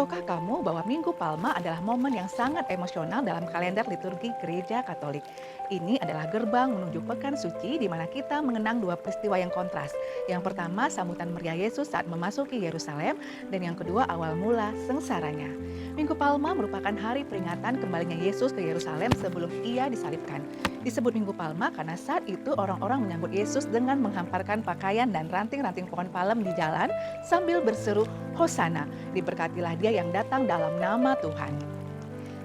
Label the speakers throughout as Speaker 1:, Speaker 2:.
Speaker 1: Tahukah kamu bahwa Minggu Palma adalah momen yang sangat emosional dalam kalender liturgi Gereja Katolik? Ini adalah gerbang menuju Pekan Suci di mana kita mengenang dua peristiwa yang kontras. Yang pertama, sambutan meriah Yesus saat memasuki Yerusalem, dan yang kedua, awal mula sengsaranya. Minggu Palma merupakan hari peringatan kembalinya Yesus ke Yerusalem sebelum ia disalibkan. Disebut Minggu Palma karena saat itu orang-orang menyambut Yesus dengan menghamparkan pakaian dan ranting-ranting pohon palem di jalan sambil berseru, Hosana, diberkatilah dia yang datang dalam nama Tuhan.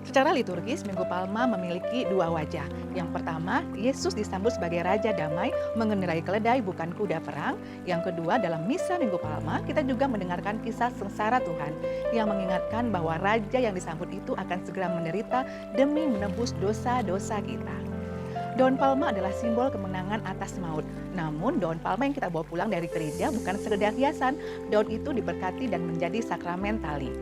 Speaker 1: Secara liturgis, Minggu Palma memiliki dua wajah. Yang pertama, Yesus disambut sebagai Raja Damai, mengendarai keledai bukan kuda perang. Yang kedua, dalam Misa Minggu Palma, kita juga mendengarkan kisah sengsara Tuhan yang mengingatkan bahwa Raja yang disambut itu akan segera menderita demi menebus dosa-dosa kita. Daun palma adalah simbol kemenangan atas maut. Namun daun palma yang kita bawa pulang dari gereja bukan sekedar hiasan. Daun itu diberkati dan menjadi sakramen tali.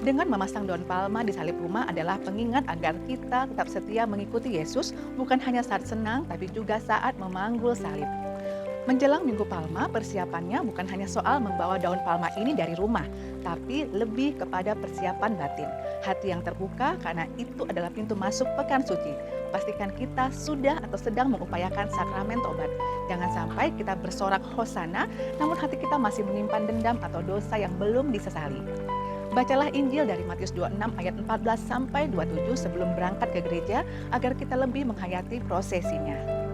Speaker 1: Dengan memasang daun palma di salib rumah adalah pengingat agar kita tetap setia mengikuti Yesus, bukan hanya saat senang tapi juga saat memanggul salib. Menjelang Minggu Palma, persiapannya bukan hanya soal membawa daun palma ini dari rumah, tapi lebih kepada persiapan batin. Hati yang terbuka karena itu adalah pintu masuk Pekan Suci. Pastikan kita sudah atau sedang mengupayakan sakramen tobat. Jangan sampai kita bersorak hosana, namun hati kita masih menyimpan dendam atau dosa yang belum disesali. Bacalah Injil dari Matius 26 ayat 14 sampai 27 sebelum berangkat ke gereja agar kita lebih menghayati prosesinya.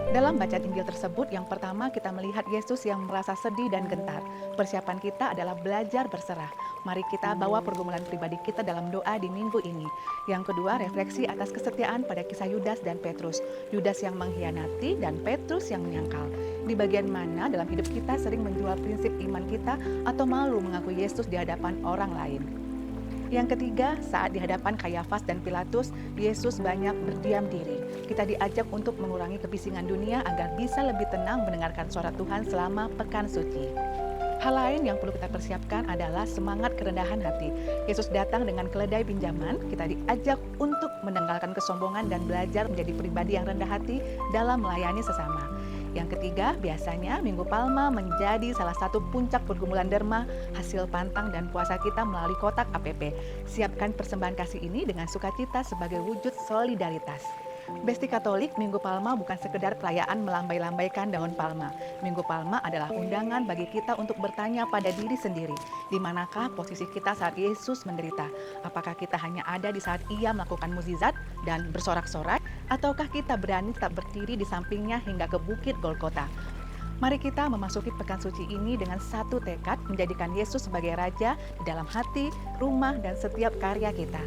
Speaker 1: Dalam bacaan Injil tersebut, yang pertama kita melihat Yesus yang merasa sedih dan gentar. Persiapan kita adalah belajar berserah. Mari kita bawa pergumulan pribadi kita dalam doa di minggu ini. Yang kedua, refleksi atas kesetiaan pada kisah Yudas dan Petrus. Yudas yang mengkhianati dan Petrus yang menyangkal. Di bagian mana dalam hidup kita sering menjual prinsip iman kita atau malu mengaku Yesus di hadapan orang lain. Yang ketiga, saat di hadapan Kayafas dan Pilatus, Yesus banyak berdiam diri. Kita diajak untuk mengurangi kebisingan dunia agar bisa lebih tenang mendengarkan suara Tuhan selama Pekan Suci. Hal lain yang perlu kita persiapkan adalah semangat kerendahan hati. Yesus datang dengan keledai pinjaman, kita diajak untuk menanggalkan kesombongan dan belajar menjadi pribadi yang rendah hati dalam melayani sesama. Yang ketiga, biasanya Minggu Palma menjadi salah satu puncak pergumulan derma, hasil pantang dan puasa kita melalui kotak APP. Siapkan persembahan kasih ini dengan sukacita sebagai wujud solidaritas. Besti Katolik, Minggu Palma bukan sekedar perayaan melambai-lambaikan daun palma. Minggu Palma adalah undangan bagi kita untuk bertanya pada diri sendiri, di manakah posisi kita saat Yesus menderita? Apakah kita hanya ada di saat ia melakukan mukjizat dan bersorak-sorai? Ataukah kita berani tetap berdiri di sampingnya hingga ke Bukit Golgota? Mari kita memasuki Pekan Suci ini dengan satu tekad menjadikan Yesus sebagai Raja di dalam hati, rumah, dan setiap karya kita.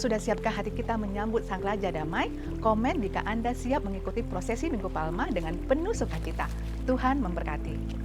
Speaker 1: Sudah siapkah hati kita menyambut Sang Raja Damai? Komen jika Anda siap mengikuti prosesi Minggu Palma dengan penuh sukacita. Tuhan memberkati.